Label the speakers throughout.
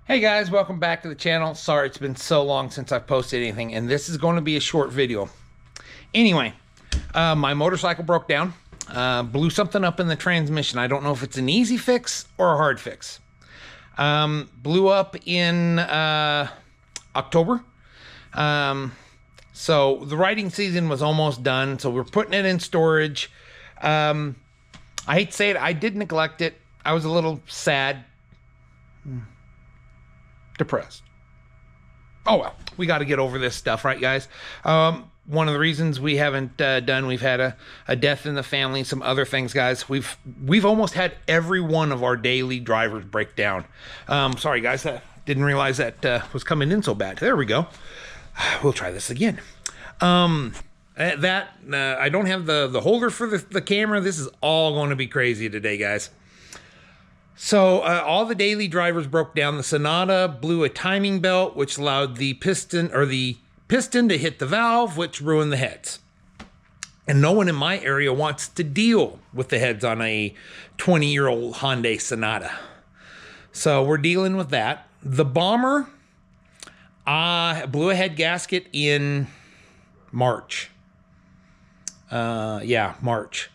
Speaker 1: Hey guys, welcome back to the channel. Sorry it's been so long since I've posted anything, and this is going to be a short video. Anyway, my motorcycle broke down, blew something up in the transmission. I don't know if it's an easy fix or a hard fix. Blew up in October. So the riding season was almost done, so we're putting it in storage. I hate to say it, I did neglect it. I was a little sad, depressed. Oh well, we got to get over this stuff, right, guys? One of the reasons we haven't we've had a death in the family, some other things, guys. We've almost had every one of our daily drivers break down. Sorry, guys, I didn't realize that was coming in so bad. There we go. We'll try this again. I don't have the holder for the camera. This is all going to be crazy today, guys. So all the daily drivers broke down. The Sonata blew a timing belt, which allowed the piston to hit the valve, which ruined the heads. And no one in my area wants to deal with the heads on a 20-year-old Hyundai Sonata. So we're dealing with that. The Bomber blew a head gasket in March. March.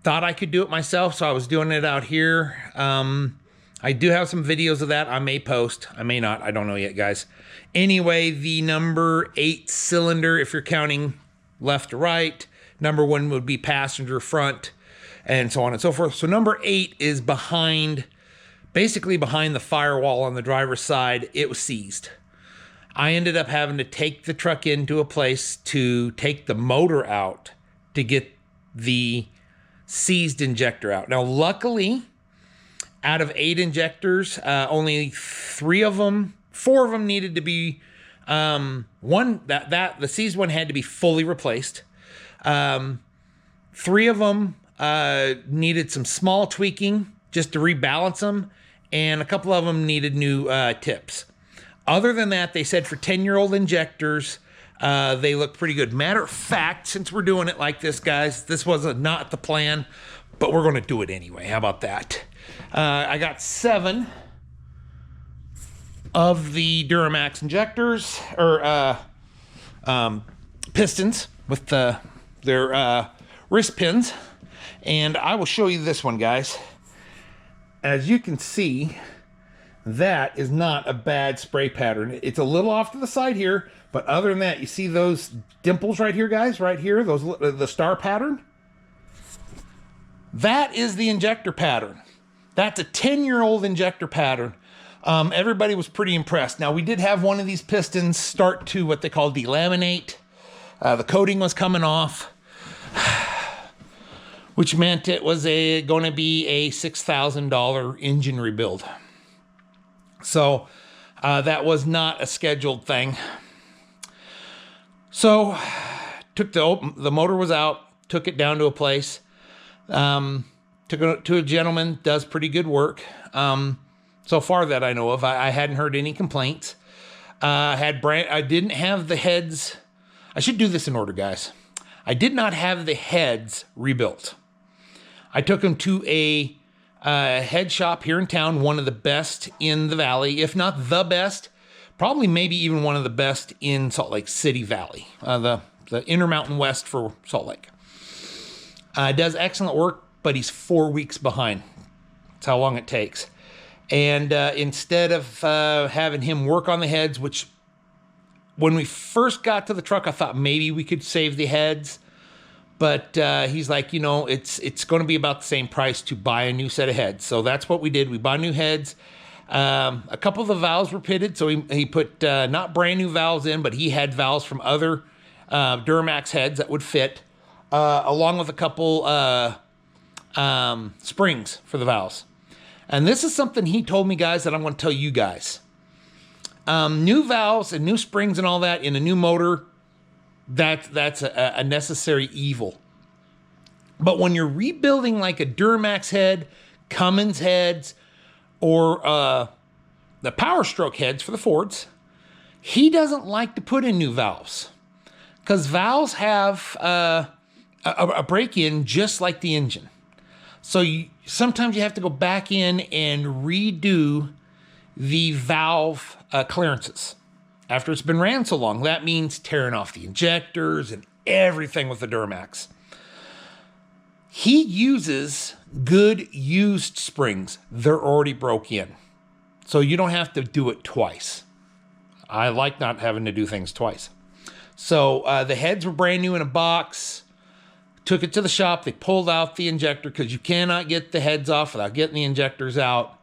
Speaker 1: Thought I could do it myself, so I was doing it out here. I do have some videos of that I may post. I may not. I don't know yet, guys. Anyway, the number 8 cylinder, if you're counting left to right, number 1 would be passenger front, and so on and so forth. So number 8 is basically behind the firewall on the driver's side. It was seized. I ended up having to take the truck into a place to take the motor out to get the seized injector out. Now, luckily, out of 8 injectors, only 4 of them needed to be the seized one had to be fully replaced. 3 of them needed some small tweaking just to rebalance them, and a couple of them needed new tips. Other than that, they said for 10-year-old injectors, they look pretty good. Matter of fact, since we're doing it like this, guys, this was not the plan, but we're going to do it anyway. How about that? I got 7 of the Duramax injectors, or pistons with their wrist pins, and I will show you this one, guys. As you can see, that is not a bad spray pattern. It's a little off to the side here, but other than that, you see those dimples right here, guys? Right here, the star pattern? That is the injector pattern. That's a 10-year-old injector pattern. Everybody was pretty impressed. Now, we did have one of these pistons start to what they call delaminate. The coating was coming off, which meant it was going to be a $6,000 engine rebuild. So that was not a scheduled thing. So took the motor was out, took it down to a place, took it to a gentleman, does pretty good work. So far that I know of, I hadn't heard any complaints. I didn't have the heads. I should do this in order, guys. I did not have the heads rebuilt. I took them to a head shop here in town, one of the best in the valley, if not the best, probably maybe even one of the best in Salt Lake City Valley, the Intermountain West for Salt Lake. Does excellent work, but he's 4 weeks behind. That's how long it takes. And instead of having him work on the heads, which when we first got to the truck, I thought maybe we could save the heads. But he's like, it's going to be about the same price to buy a new set of heads. So that's what we did. We bought new heads. A couple of the valves were pitted, so he put not brand new valves in, but he had valves from other Duramax heads that would fit, along with a couple springs for the valves. And this is something he told me, guys, that I'm going to tell you guys. New valves and new springs and all that in a new motor, that's a necessary evil. But when you're rebuilding like a Duramax head, Cummins heads, or the Power Stroke heads for the Fords, he doesn't like to put in new valves because valves have a break-in just like the engine. So sometimes you have to go back in and redo the valve clearances after it's been ran so long. That means tearing off the injectors and everything with the Duramax. He uses good used springs. They're already broke in. So you don't have to do it twice. I like not having to do things twice. So the heads were brand new in a box. Took it to the shop. They pulled out the injector because you cannot get the heads off without getting the injectors out.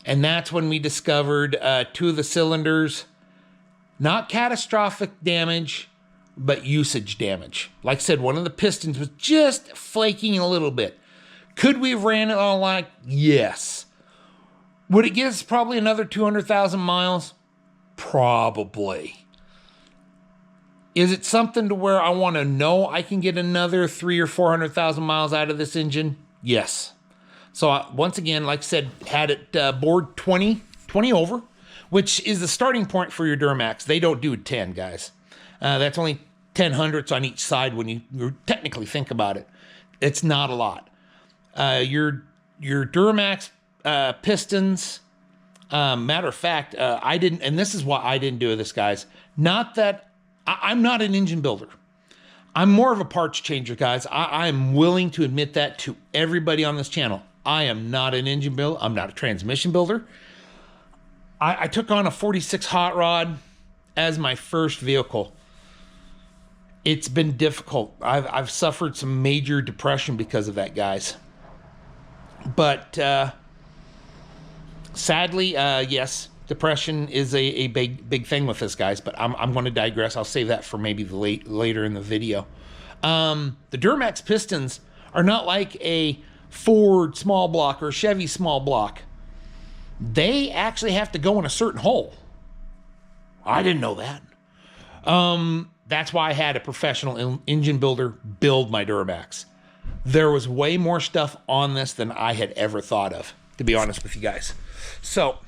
Speaker 1: And that's when we discovered 2 of the cylinders, not catastrophic damage, but usage damage. Like I said, one of the pistons was just flaking a little bit. Could we have ran it all like? Yes. Would it get us probably another 200,000 miles? Probably. Is it something to where I want to know I can get another 300,000 or 400,000 miles out of this engine? Yes. So once again, like I said, had it bored 20 over, which is the starting point for your Duramax. They don't do 10, guys. That's only 10 hundredths on each side when you technically think about it. It's not a lot. Your Duramax pistons, matter of fact, I didn't, and this is why I didn't do this, guys. Not that I'm not an engine builder. I'm more of a parts changer, guys. I'm willing to admit that to everybody on this channel. I am not an engine builder. I'm not a transmission builder. I took on a 46 hot rod as my first vehicle. It's been difficult. I've suffered some major depression because of that, guys. But sadly, yes, depression is a big thing with this, guys. But I'm going to digress. I'll save that for maybe later in the video. The Duramax pistons are not like a Ford small block or a Chevy small block. They actually have to go in a certain hole. I didn't know that. That's why I had a professional engine builder build my Duramax. There was way more stuff on this than I had ever thought of, to be honest with you guys. So,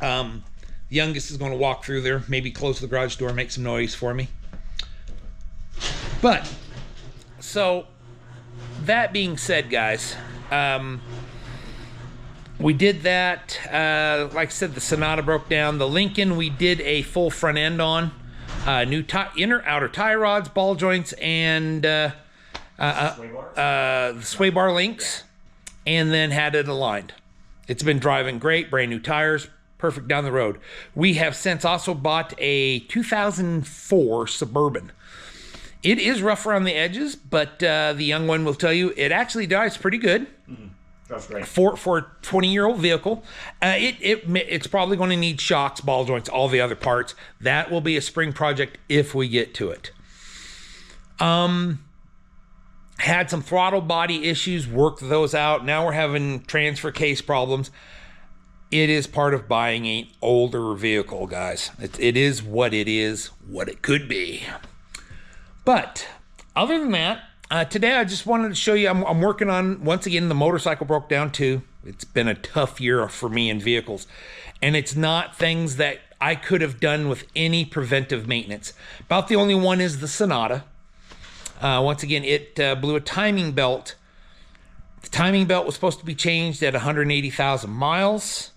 Speaker 1: the youngest is going to walk through there, maybe close the garage door, make some noise for me. But, so, that being said, guys, we did that. Like I said, the Sonata broke down. The Lincoln, we did a full front end on. New inner, outer tie rods, ball joints, and the sway bar links, and then had it aligned. It's been driving great, brand new tires, perfect down the road. We have since also bought a 2004 Suburban. It is rough around the edges, but the young one will tell you it actually drives pretty good.
Speaker 2: Mm-hmm. That's great.
Speaker 1: For a 20-year-old vehicle. It's probably going to need shocks, ball joints, all the other parts. That will be a spring project if we get to it. Had some throttle body issues, worked those out. Now we're having transfer case problems. It is part of buying an older vehicle, guys. It is what it could be. But other than that, today I just wanted to show you, I'm working on, once again, the motorcycle broke down too. It's been a tough year for me in vehicles. And it's not things that I could have done with any preventive maintenance. About the only one is the Sonata. Once again, it blew a timing belt. The timing belt was supposed to be changed at 180,000 miles.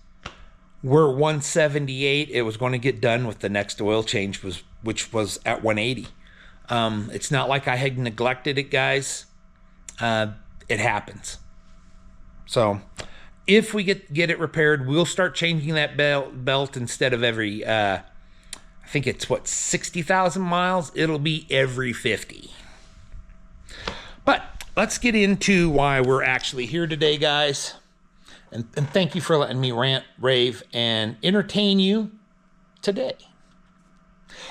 Speaker 1: We're 178. It was going to get done with the next oil change, which was at 180. It's not like I had neglected it, guys. It happens. So if we get it repaired, we'll start changing that belt instead of every, I think it's 60,000 miles. It'll be every 50. But let's get into why we're actually here today, guys. And thank you for letting me rant, rave, and entertain you today.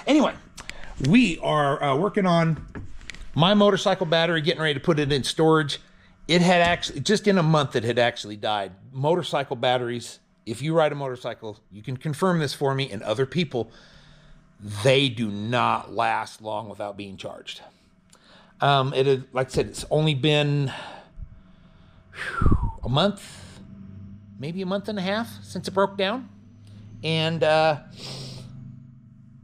Speaker 1: Anyway, we are working on my motorcycle battery, getting ready to put it in storage. It had actually, just in a month, it had actually died. Motorcycle batteries, if you ride a motorcycle, you can confirm this for me and other people, they do not last long without being charged. It had, like I said, it's only been a month, maybe a month and a half since it broke down. And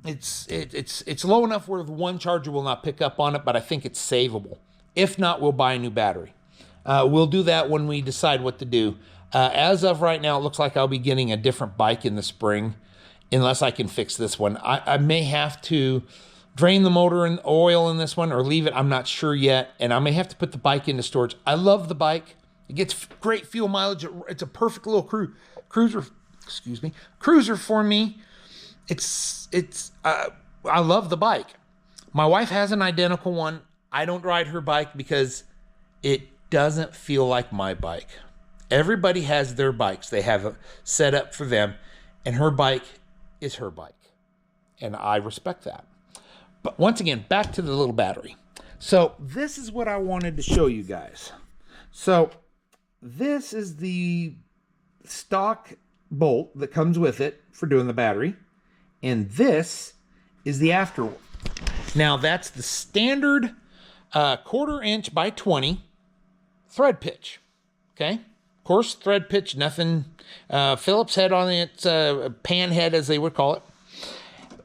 Speaker 1: it's low enough where the one charger will not pick up on it, but I think it's savable. If not, we'll buy a new battery. We'll do that when we decide what to do. As of right now, it looks like I'll be getting a different bike in the spring, unless I can fix this one. I may have to drain the motor and oil in this one or leave it. I'm not sure yet. And I may have to put the bike into storage. I love the bike. It gets great fuel mileage. It's a perfect little cruiser for me. I love the bike. My wife has an identical one. I don't ride her bike because it doesn't feel like my bike. Everybody has their bikes. They have a set up for them, and her bike is her bike. And I respect that. But once again, back to the little battery. So this is what I wanted to show you guys. So this is the stock bolt that comes with it for doing the battery. And this is the after one. Now that's the standard 1/4 inch by 20 thread pitch. Okay. Of course, thread pitch, nothing Phillips head on it, pan head as they would call it.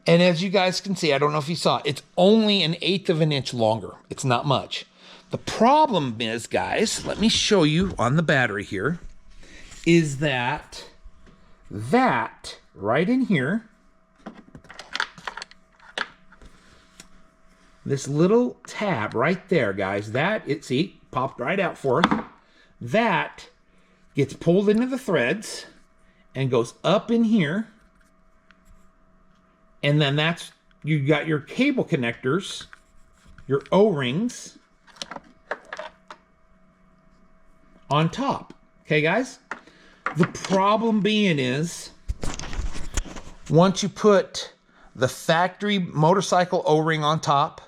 Speaker 1: And as you guys can see, I don't know if you saw, it's only 1/8 of an inch longer. It's not much. The problem is, guys, let me show you on the battery here, is that right in here, this little tab right there, guys, see, popped right out for us. That gets pulled into the threads and goes up in here. And then you got your cable connectors, your O-rings on top. Okay, guys? The problem being is, once you put the factory motorcycle O-ring on top,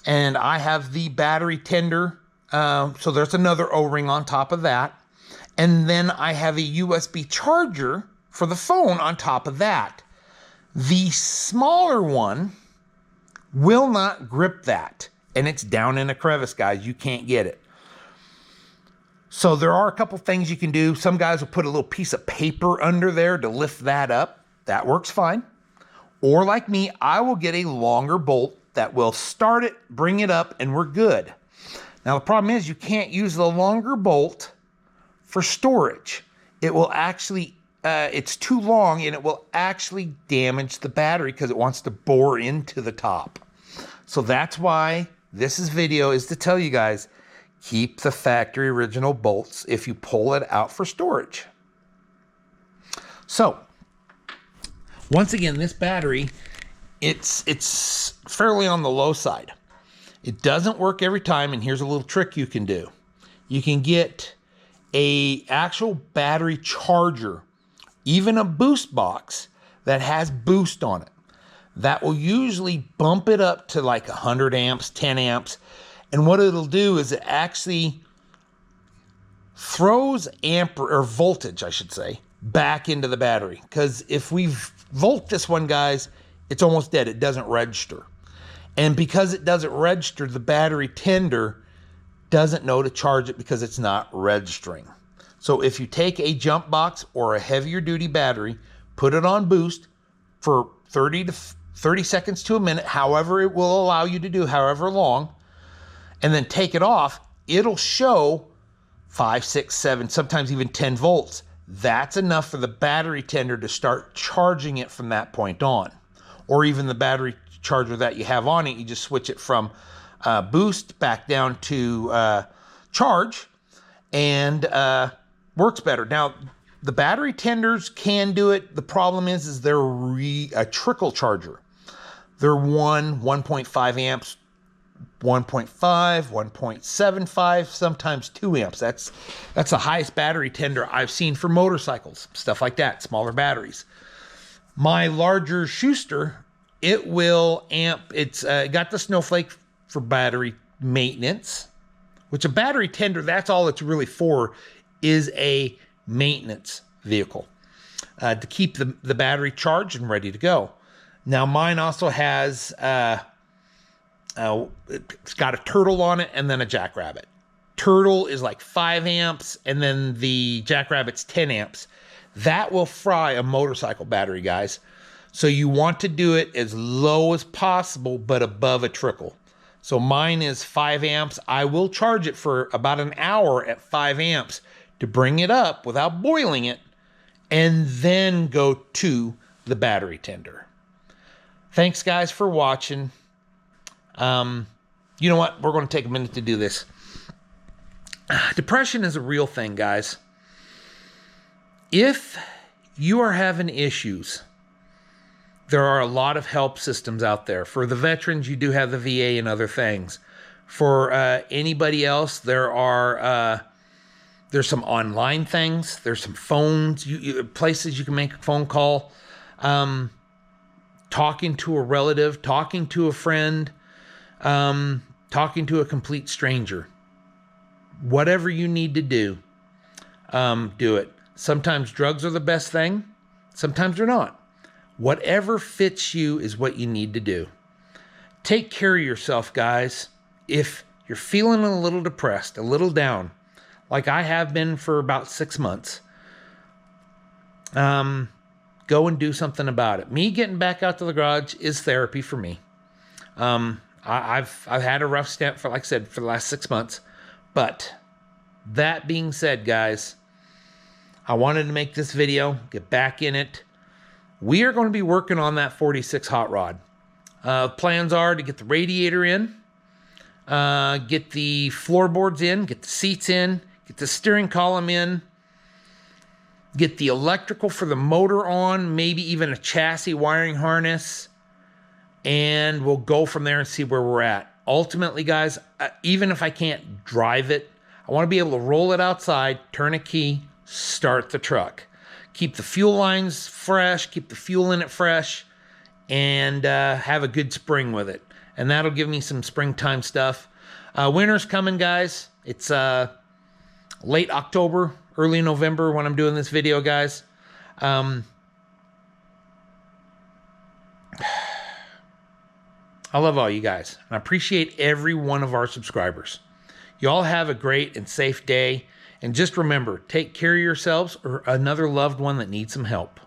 Speaker 1: and I have the battery tender, so there's another O-ring on top of that. And then I have a USB charger for the phone on top of that. The smaller one will not grip that. And it's down in a crevice, guys. You can't get it. So there are a couple things you can do. Some guys will put a little piece of paper under there to lift that up. That works fine. Or like me, I will get a longer bolt that will start it, bring it up, and we're good. Now the problem is you can't use the longer bolt for storage. It will actually, it's too long and it will actually damage the battery because it wants to bore into the top. So that's why this video is to tell you guys, keep the factory original bolts if you pull it out for storage. So once again, this battery, it's fairly on the low side. It doesn't work every time, and here's a little trick you can do. You can get a actual battery charger, even a boost box that has boost on it. That will usually bump it up to like 100 amps, 10 amps. And what it'll do is it actually throws voltage, I should say, back into the battery. Because if we volt this one, guys, it's almost dead. It doesn't register. And because it doesn't register, the battery tender doesn't know to charge it because it's not registering. So if you take a jump box or a heavier duty battery, put it on boost for 30 seconds to a minute, however it will allow you to do, however long, and then take it off, it'll show 5, 6, 7, sometimes even 10 volts. That's enough for the battery tender to start charging it from that point on. Or even the battery charger that you have on it, you just switch it from boost back down to charge, and works better. Now, the battery tenders can do it. The problem is they're a trickle charger. They're 1.5 amps, 1.5, 1.75, sometimes 2 amps. That's the highest battery tender I've seen for motorcycles, stuff like that, smaller batteries. My larger Schuster, it will amp. It's got the Snowflake for battery maintenance, which a battery tender, that's all it's really for, is a maintenance vehicle to keep the battery charged and ready to go. Now mine also has, it's got a Turtle on it and then a Jackrabbit. Turtle is like 5 amps and then the Jackrabbit's 10 amps. That will fry a motorcycle battery, guys. So you want to do it as low as possible, but above a trickle. So mine is 5 amps. I will charge it for about an hour at 5 amps to bring it up without boiling it, and then go to the battery tender. Thanks, guys, for watching. You know what? We're going to take a minute to do this. Depression is a real thing, guys. If you are having issues, there are a lot of help systems out there. For the veterans, you do have the VA and other things. For anybody else, there's some online things. There's some phones, places you can make a phone call. Talking to a relative, talking to a friend, talking to a complete stranger. Whatever you need to do it. Sometimes drugs are the best thing. Sometimes they're not. Whatever fits you is what you need to do. Take care of yourself, guys. If you're feeling a little depressed, a little down, like I have been for about 6 months, go and do something about it. Me getting back out to the garage is therapy for me. I've had a rough stint for, like I said, for the last 6 months. But that being said, guys, I wanted to make this video, get back in it. We are going to be working on that 46 hot rod. Plans are to get the radiator in, get the floorboards in, get the seats in, get the steering column in, get the electrical for the motor on, maybe even a chassis wiring harness, and we'll go from there and see where we're at. Ultimately, guys, even if I can't drive it, I want to be able to roll it outside, turn a key, start the truck. Keep the fuel lines fresh, keep the fuel in it fresh, and have a good spring with it. And that'll give me some springtime stuff. Winter's coming, guys. It's late October, early November when I'm doing this video, guys. I love all you guys. And I appreciate every one of our subscribers. You all have a great and safe day. And just remember, take care of yourselves or another loved one that needs some help.